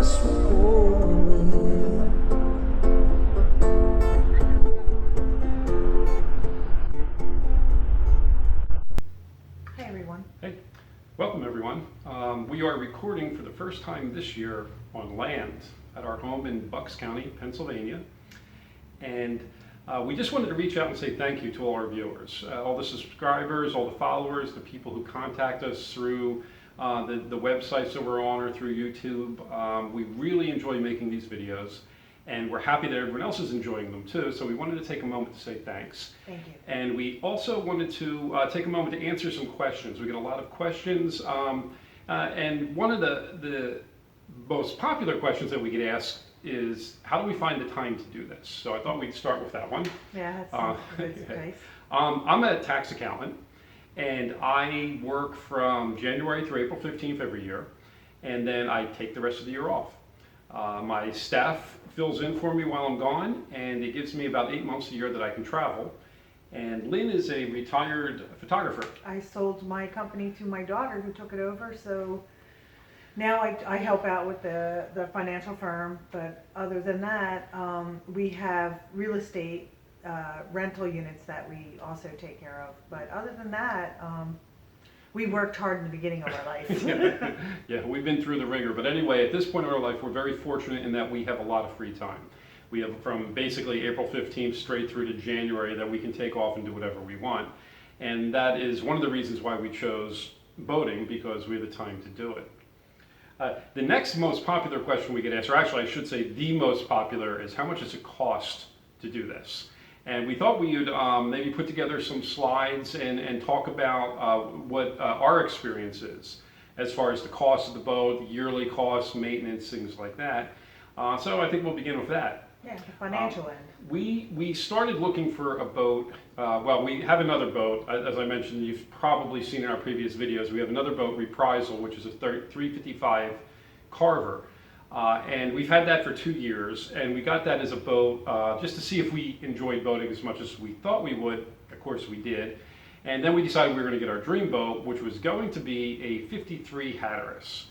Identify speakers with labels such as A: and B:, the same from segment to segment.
A: Hey everyone.
B: Hey, welcome everyone. We are recording for the first time this year on land at our home in Bucks County, Pennsylvania. And we just wanted to reach out and say thank you to all our viewers, all the subscribers, all the followers, the people who contact us through the websites that we're on or through YouTube. We really enjoy making these videos, and we're happy that everyone else is enjoying them too. So we wanted to take a moment to say thanks.
A: Thank you.
B: And we also wanted to take a moment to answer some questions. We get a lot of questions, and one of the most popular questions that we get asked is, how do we find the time to do this? So I thought we'd start with that one.
A: Yeah, that's nice.
B: I'm a tax accountant, and I work from January through April 15th every year, and then I take the rest of the year off. My staff fills in for me while I'm gone, and it gives me about 8 months a year that I can travel. And Lynn is a retired photographer.
A: I sold my company to my daughter who took it over, so now I help out with the financial firm, but other than that, we have real estate rental units that we also take care of. But other than that, we worked hard in the beginning of our life.
B: Yeah, we've been through the ringer. But anyway, at this point in our life, we're very fortunate in that we have a lot of free time. We have from basically April 15th straight through to January that we can take off and do whatever we want. And that is one of the reasons why we chose boating, because we have the time to do it. The next most popular question we get asked, or actually I should say the most popular, is how much does it cost to do this? And we thought we would maybe put together some slides and talk about what our experience is as far as the cost of the boat, the yearly costs, maintenance, things like that. So I think we'll begin with that.
A: Yeah, the financial end.
B: We started looking for a boat. Well, we have another boat. As I mentioned, you've probably seen in our previous videos, we have another boat, Reprisal, which is a 355 Carver. And we've had that for 2 years, and we got that as a boat just to see if we enjoyed boating as much as we thought we would. Of course we did. And then we decided we were going to get our dream boat, which was going to be a 53 Hatteras.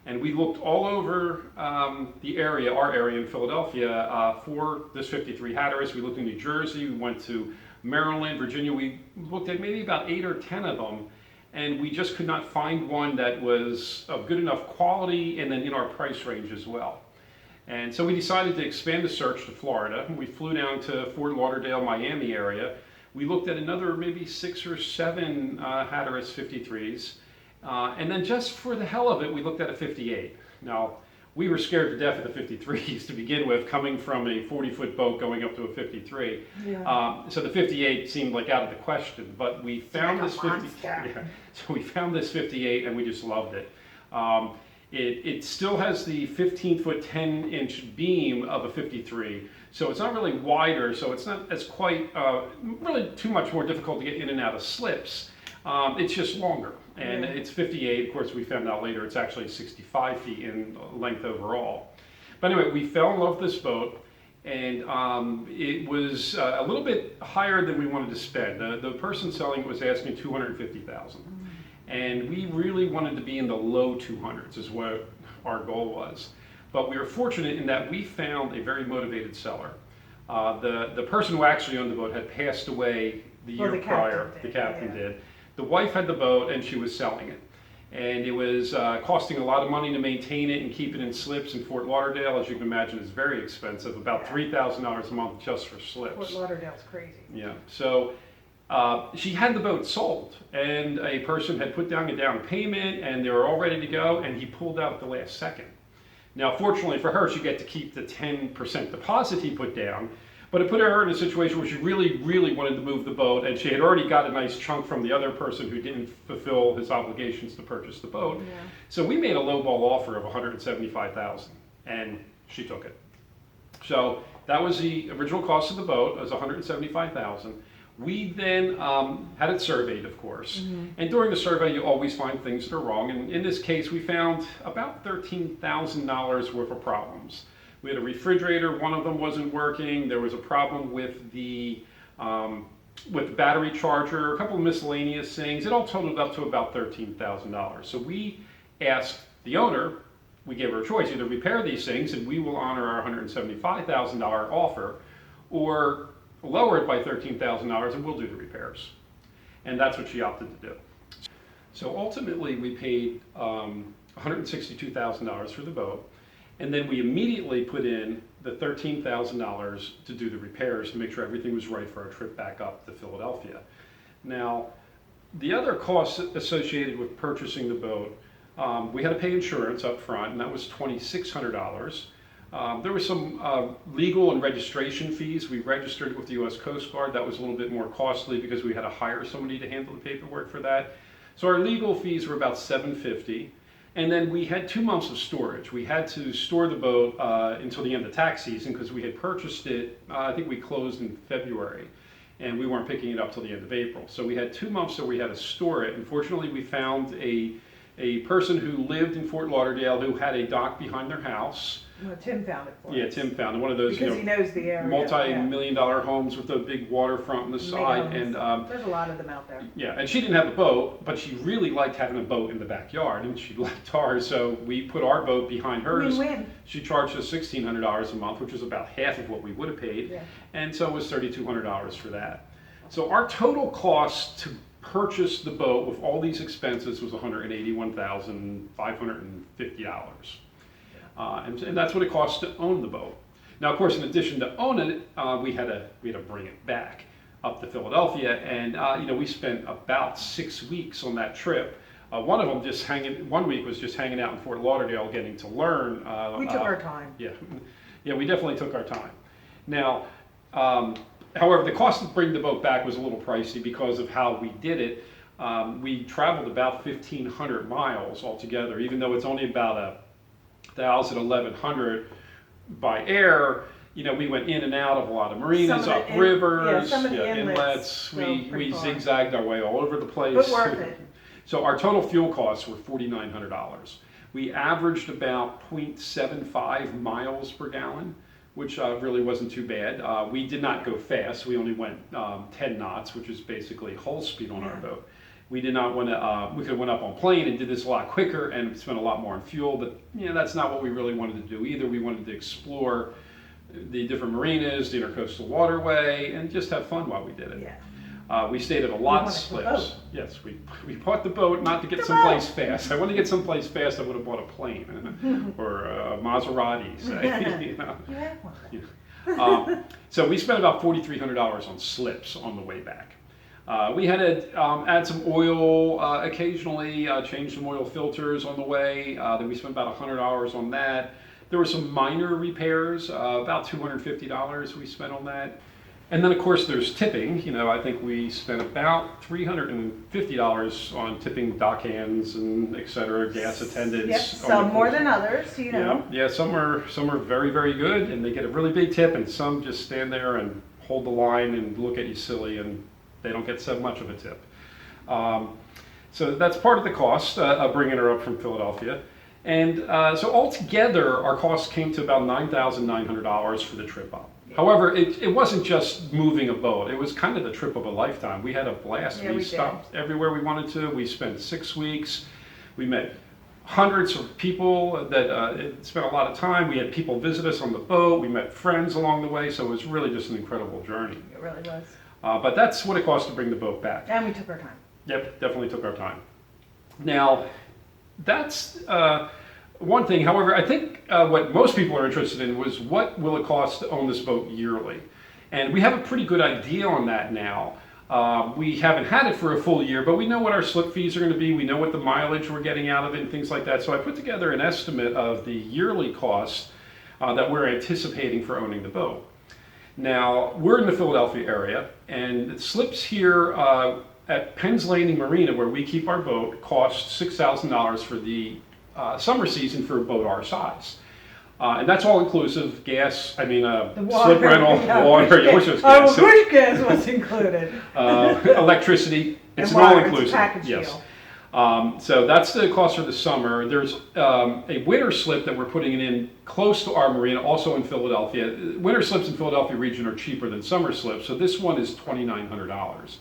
B: And we looked all over the area, our area in Philadelphia, for this 53 Hatteras. We looked in New Jersey, we went to Maryland, Virginia. We looked at maybe about 8 or 10 of them, and we just could not find one that was of good enough quality and then in our price range as well. And so we decided to expand the search to Florida. We flew down to Fort Lauderdale, Miami area. We looked at another maybe 6 or 7 Hatteras 53s. And then just for the hell of it, we looked at a 58. Now, we were scared to death of the 53s to begin with, coming from a 40-foot boat going up to a 53.
A: Yeah.
B: So the 58 seemed like out of the question, but we found this 50. Yeah, so we found this 58, and we just loved it. It still has the 15-foot, 10-inch beam of a 53, so it's not really wider, so it's not as quite really too much more difficult to get in and out of slips. It's just longer, and it's 58. Of course, we found out later it's actually 65 feet in length overall. But anyway, we fell in love with this boat, and it was a little bit higher than we wanted to spend. The person selling it was asking $250,000, and we really wanted to be in the low 200s is what our goal was. But we were fortunate in that we found a very motivated seller. The person who actually owned the boat had passed away the year prior. The captain did. The wife had the boat, and she was selling it. And it was costing a lot of money to maintain it and keep it in slips in Fort Lauderdale. As you can imagine, it's very expensive, about $3,000 a month just for slips.
A: Fort Lauderdale's crazy.
B: Yeah, so she had the boat sold, and a person had put down a down payment, and they were all ready to go, and he pulled out at the last second. Now, fortunately for her, she got to keep the 10% deposit he put down, but it put her in a situation where she really, really wanted to move the boat, and she had already got a nice chunk from the other person who didn't fulfill his obligations to purchase the boat. Yeah. So we made a lowball offer of $175,000, and she took it. So that was the original cost of the boat. It was $175,000. We then had it surveyed, of course, and during the survey you always find things that are wrong, and in this case we found about $13,000 worth of problems. We had a refrigerator, one of them wasn't working, there was a problem with the battery charger, a couple of miscellaneous things. It all totaled up to about $13,000. So we asked the owner we gave her a choice: either repair these things and we will honor our $175,000 offer, or lower it by $13,000 and we'll do the repairs. And that's what she opted to do. So ultimately we paid $162,000 for the boat, and then we immediately put in the $13,000 to do the repairs to make sure everything was right for our trip back up to Philadelphia. Now, the other costs associated with purchasing the boat, we had to pay insurance up front, and that was $2,600. There were some legal and registration fees. We registered it with the U.S. Coast Guard. That was a little bit more costly because we had to hire somebody to handle the paperwork for that. So our legal fees were about $750. And then we had 2 months of storage. We had to store the boat until the end of tax season because we had purchased it, I think we closed in February, and we weren't picking it up till the end of April. So we had 2 months that we had to store it. Unfortunately, we found a person who lived in Fort Lauderdale who had a dock behind their house.
A: Well, Tim found it for
B: Yeah,
A: us.
B: Tim found it. One of those,
A: Because he knows the area.
B: multi-million-dollar homes with a big waterfront on the side. And
A: there's a lot of them out there.
B: yeah, and she didn't have a boat, but she really liked having a boat in the backyard, and she liked ours, so we put our boat behind hers.
A: Win-win.
B: She charged us $1,600 a month, which was about half of what we would have paid,
A: Yeah.
B: and so it was $3,200 for that. So our total cost to purchase the boat with all these expenses was $181,550. And that's what it costs to own the boat. Now, of course, in addition to owning it, we had to bring it back up to Philadelphia, and we spent about 6 weeks on that trip. One of them one week was just hanging out in Fort Lauderdale, getting to learn.
A: We took our time.
B: Yeah, we definitely took our time. Now, however, the cost to bring the boat back was a little pricey because of how we did it. We traveled about 1,500 miles altogether, even though it's only about 1,100 by air. We went in and out of a lot of marinas, up rivers,
A: some of the inlets.
B: We zigzagged our way all over the place.
A: But worth it.
B: So our total fuel costs were $4,900. We averaged about 0.75 miles per gallon, which really wasn't too bad. We did not go fast. We only went 10 knots, which is basically hull speed on our boat. We did not want to, we could have went up on plane and did this a lot quicker and spent a lot more on fuel, but that's not what we really wanted to do either. We wanted to explore the different marinas, the intercoastal waterway, and just have fun while we did it.
A: Yeah.
B: We stayed at a lot of slips. Yes, we bought the boat not to get someplace fast. I wanted to get someplace fast, I would have bought a plane or a Maserati, say.
A: You have one.
B: So we spent about $4,300 on slips on the way back. We had to add some oil occasionally, change some oil filters on the way. Then we spent about $100 on that. There were some minor repairs, about $250 we spent on that. And then, of course, there's tipping. I think we spent about $350 on tipping dock hands and et cetera, gas attendants.
A: Yep, some more than others,
B: Yeah, some are very, very good, and they get a really big tip, and some just stand there and hold the line and look at you silly, and they don't get so much of a tip. So that's part of the cost of bringing her up from Philadelphia. And so altogether, our cost came to about $9,900 for the trip up. However, it wasn't just moving a boat. It was kind of the trip of a lifetime. We had a blast.
A: Yeah, we
B: stopped everywhere we wanted to. We spent 6 weeks. We met hundreds of people that spent a lot of time. We had people visit us on the boat. We met friends along the way. So it was really just an incredible journey.
A: It really was.
B: But that's what it cost to bring the boat back.
A: And we took our time.
B: Yep, definitely took our time. Now, that's one thing. However, I think what most people are interested in was what will it cost to own this boat yearly? And we have a pretty good idea on that now. We haven't had it for a full year, but we know what our slip fees are going to be. We know what the mileage we're getting out of it and things like that. So I put together an estimate of the yearly cost that we're anticipating for owning the boat. Now, we're in the Philadelphia area, and slips here at Penn's Landing Marina, where we keep our boat, cost $6,000 for the summer season for a boat our size. And that's all inclusive, gas, slip rental, water, wish it was gas.
A: Wish gas was included.
B: Electricity, it's an all-inclusive. Yes.
A: Deal.
B: So that's the cost for the summer. There's a winter slip that we're putting it in close to our marina, also in Philadelphia. Winter slips in Philadelphia region are cheaper than summer slips, so this one is $2,900.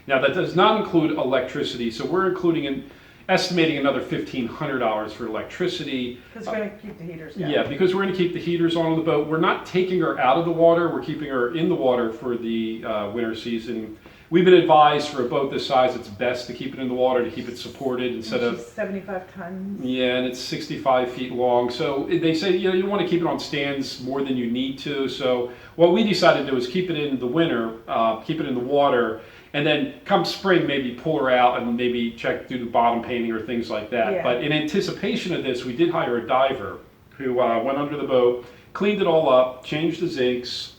B: Now that does not include electricity, so we're including estimating another $1,500 for electricity.
A: Because we're gonna keep the heaters going.
B: Yeah, because we're going to keep the heaters on the boat. We're not taking her out of the water. We're keeping her in the water for the winter season. We've been advised for a boat this size, it's best to keep it in the water to keep it supported instead
A: She's
B: of.
A: 75 tons.
B: Yeah, and it's 65 feet long. So they say, you know, you want to keep it on stands more than you need to. So what we decided to do is keep it in the winter, keep it in the water, and then come spring, maybe pull her out and maybe check, do the bottom painting or things like that.
A: Yeah.
B: But in anticipation of this, we did hire a diver who went under the boat, cleaned it all up, changed the zincs.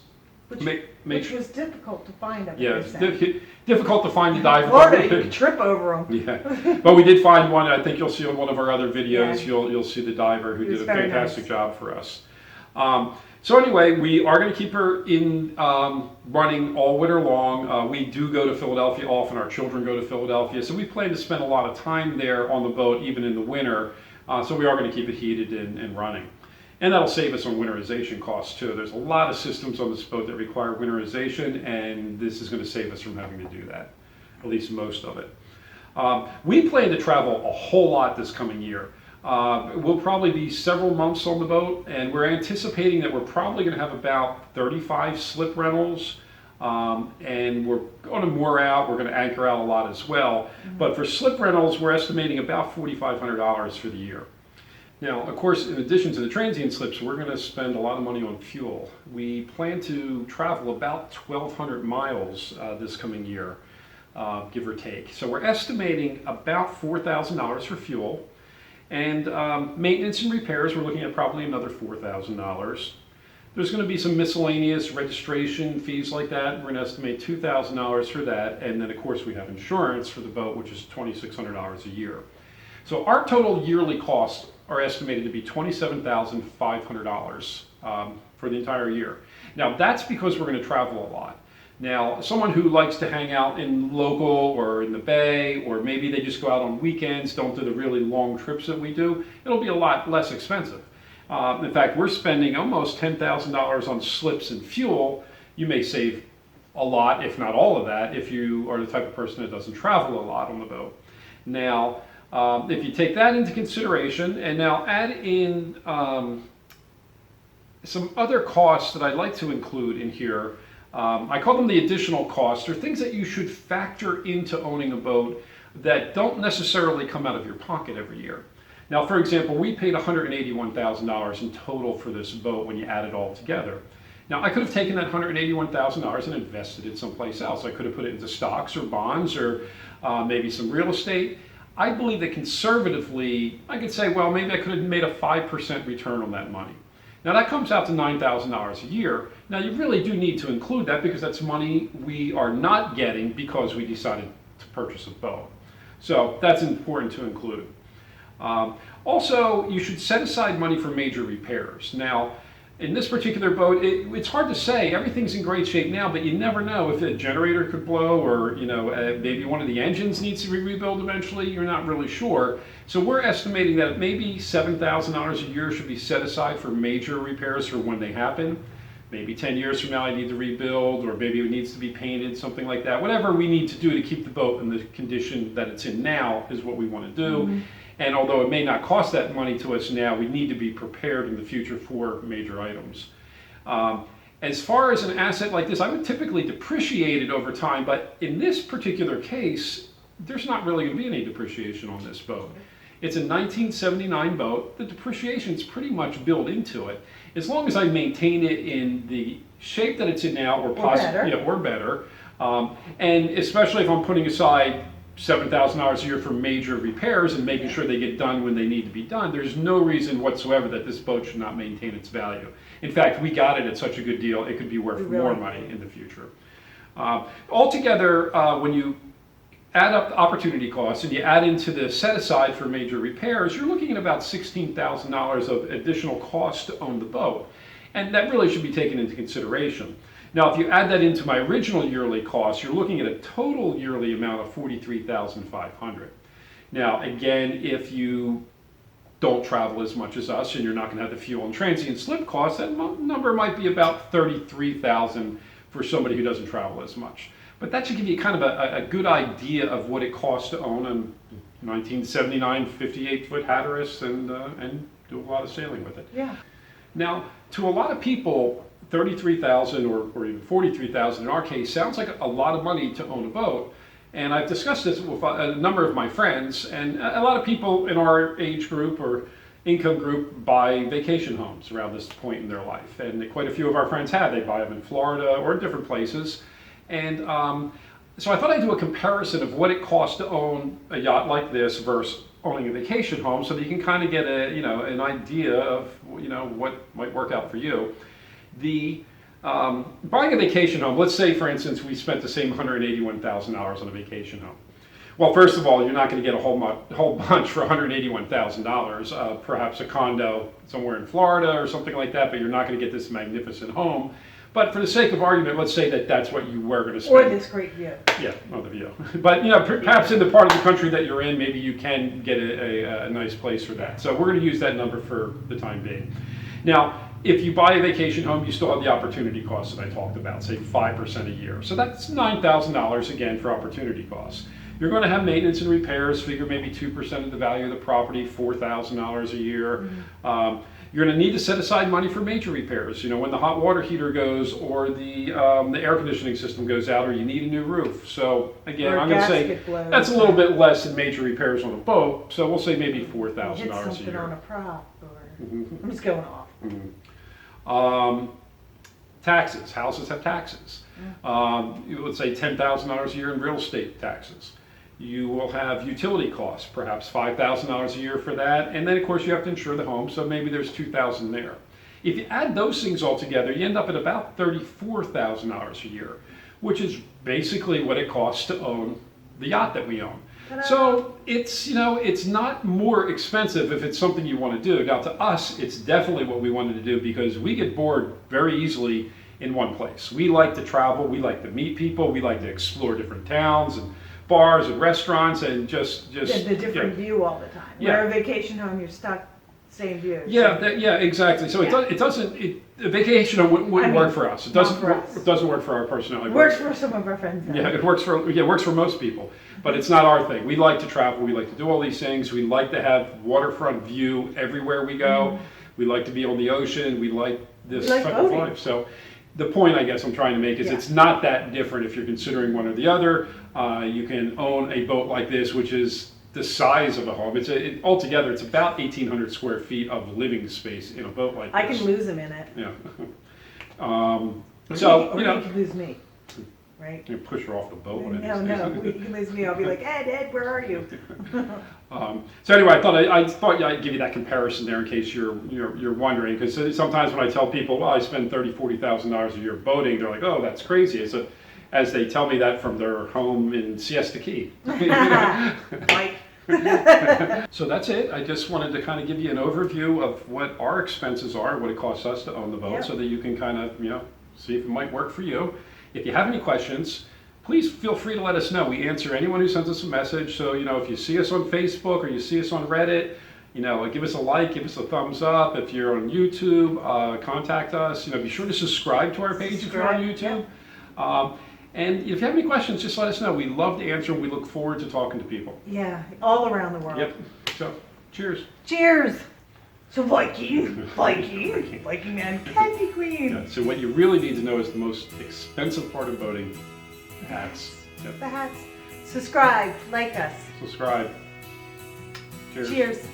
A: Which was difficult to find up
B: Yeah,
A: there.
B: it's difficult to find the diver.
A: Florida, you could trip over them.
B: Yeah, but we did find one. I think you'll see on one of our other videos.
A: Yeah.
B: You'll see the diver who
A: It was
B: did a
A: very
B: fantastic
A: nice.
B: job for us. So anyway, we are going to keep her in running all winter long. We do go to Philadelphia often. Our children go to Philadelphia, so we plan to spend a lot of time there on the boat, even in the winter. So we are going to keep it heated and running. And that'll save us on winterization costs too. There's a lot of systems on this boat that require winterization, and this is going to save us from having to do that, at least most of it. We plan to travel a whole lot this coming year. We'll probably be several months on the boat, and we're anticipating that we're probably going to have about 35 slip rentals, and we're going to moor out, we're going to anchor out a lot as well. But for slip rentals, we're estimating about $4,500 for the year. Now, of course, in addition to the transient slips, we're going to spend a lot of money on fuel. We plan to travel about 1,200 miles this coming year, give or take. So we're estimating about $4,000 for fuel. And maintenance and repairs, we're looking at probably another $4,000. There's going to be some miscellaneous registration fees like that. We're going to estimate $2,000 for that. And then, of course, we have insurance for the boat, which is $2,600 a year. So our total yearly costs are estimated to be $27,500 for the entire year. Now, that's because we're going to travel a lot. Now, someone who likes to hang out in local or in the bay, or maybe they just go out on weekends, don't do the really long trips that we do, it'll be a lot less expensive. In fact, we're spending almost $10,000 on slips and fuel. You may save a lot, if not all of that, if you are the type of person that doesn't travel a lot on the boat. Now, if you take that into consideration and now add in some other costs that I'd like to include in here, I call them the additional costs, or things that you should factor into owning a boat that don't necessarily come out of your pocket every year. Now, for example, we paid $181,000 in total for this boat when you add it all together. Now, I could have taken that $181,000 and invested it someplace else. I could have put it into stocks or bonds or maybe some real estate. I believe that conservatively, I could say, well, maybe I could have made a 5% return on that money. Now that comes out to $9,000 a year. Now you really do need to include that because that's money we are not getting because we decided to purchase a boat. So that's important to include. Also, you should set aside money for major repairs. Now, in this particular boat, it's hard to say. Everything's in great shape now, but you never know if a generator could blow or maybe one of the engines needs to be rebuilt eventually. You're not really sure. So we're estimating that maybe $7,000 a year should be set aside for major repairs for when they happen. Maybe 10 years from now I need to rebuild, or maybe it needs to be painted, something like that. Whatever we need to do to keep the boat in the condition that it's in now is what we want to do. Mm-hmm. And although it may not cost that money to us now, we need to be prepared in the future for major items. As far as an asset like this, I would typically depreciate it over time, but in this particular case, there's not really going to be any depreciation on this boat. It's a 1979 boat. The depreciation is pretty much built into it. As long as I maintain it in the shape that it's in now, or better, and especially if I'm putting aside $7,000 a year for major repairs and making sure they get done when they need to be done, there's no reason whatsoever that this boat should not maintain its value. In fact, we got it at such a good deal, it could be worth more money in the future. Altogether, when you add up the opportunity costs and you add into the set aside for major repairs, you're looking at about $16,000 of additional cost to own the boat. And that really should be taken into consideration. Now, if you add that into my original yearly cost, you're looking at a total yearly amount of $43,500. Now, again, if you don't travel as much as us and you're not going to have the fuel and transient slip costs, that number might be about $33,000 for somebody who doesn't travel as much. But that should give you kind of a good idea of what it costs to own 1979 58-foot Hatteras and do a lot of sailing with it.
A: Yeah.
B: Now, to a lot of people, $33,000 or even $43,000 in our case sounds like a lot of money to own a boat. And I've discussed this with a number of my friends, and a lot of people in our age group or income group buy vacation homes around this point in their life. And quite a few of our friends have. They buy them in Florida or different places. And so I thought I'd do a comparison of what it costs to own a yacht like this versus owning a vacation home, so that you can kind of get an idea of what might work out for you. Buying a vacation home, let's say for instance we spent the same $181,000 on a vacation home. Well, first of all, you're not going to get a whole bunch for $181,000. Perhaps a condo somewhere in Florida or something like that, but you're not going to get this magnificent home. But for the sake of argument, let's say that that's what you were going to spend.
A: Or this great view.
B: Yeah, not the view. But perhaps in the part of the country that you're in, maybe you can get a nice place for that. So we're going to use that number for the time being. Now, if you buy a vacation home, you still have the opportunity costs that I talked about, say 5% a year. So that's $9,000 again for opportunity costs. You're going to have maintenance and repairs, figure maybe 2% of the value of the property, $4,000 a year. Mm-hmm. You're going to need to set aside money for major repairs. When the hot water heater goes, or the air conditioning system goes out, or you need a new roof. So again, I'm going to say that's a little bit less than major repairs on a boat. So we'll say maybe $4,000 a year.
A: Hit something on a prop, or
B: Mm-hmm.
A: I'm just going off.
B: Mm-hmm. Taxes. Houses have taxes. Let's say $10,000 a year in real estate taxes. You will have utility costs, perhaps $5,000 a year for that, and then of course you have to insure the home, so maybe there's $2,000 there. If you add those things all together, you end up at about $34,000 a year, which is basically what it costs to own the yacht that we own. Ta-da. So it's not more expensive if it's something you want to do. Now to us, it's definitely what we wanted to do, because we get bored very easily in one place. We like to travel, we like to meet people, we like to explore different towns and bars and restaurants, and just
A: the different view all the time.
B: Yeah.
A: Where a vacation home, you're stuck, same view.
B: Yeah, exactly. So a vacation home wouldn't work for us. It doesn't work for our personality.
A: It works for some of our friends, though.
B: Yeah, it works for most people, but it's not our thing. We like to travel. We like to do all these things. We like to have waterfront view everywhere we go. Mm-hmm. We like to be on the ocean. We like this type of life. So the point I guess I'm trying to make is it's not that different if you're considering one or the other. You can own a boat like this, which is the size of a home. Altogether, it's about 1,800 square feet of living space in a boat like this.
A: I can lose him in it.
B: Yeah.
A: He can lose me, right?
B: You push her off the boat.
A: No, he can lose me. I'll be like, Ed, where are you?
B: So anyway, I thought I'd give you that comparison there in case you're wondering, because sometimes when I tell people, well, I spend $30,000-$40,000 a year boating, they're like, oh, that's crazy. As they tell me that from their home in Siesta Key.
A: Mike.
B: So that's it. I just wanted to kind of give you an overview of what our expenses are, what it costs us to own the boat, so that you can kind of see if it might work for you. If you have any questions, please feel free to let us know. We answer anyone who sends us a message. So if you see us on Facebook or you see us on Reddit, give us a like, give us a thumbs up. If you're on YouTube, contact us. Be sure to subscribe to our page if you're on YouTube. Yeah. And if you have any questions, just let us know. We love to answer them. We look forward to talking to people.
A: Yeah, all around the world.
B: Yep. So, cheers.
A: Cheers. So Viking man, Candy Queen.
B: Yeah, so what you really need to know is the most expensive part of boating, the hats. Yep.
A: The hats. Subscribe, like us.
B: Subscribe. Cheers.
A: Cheers.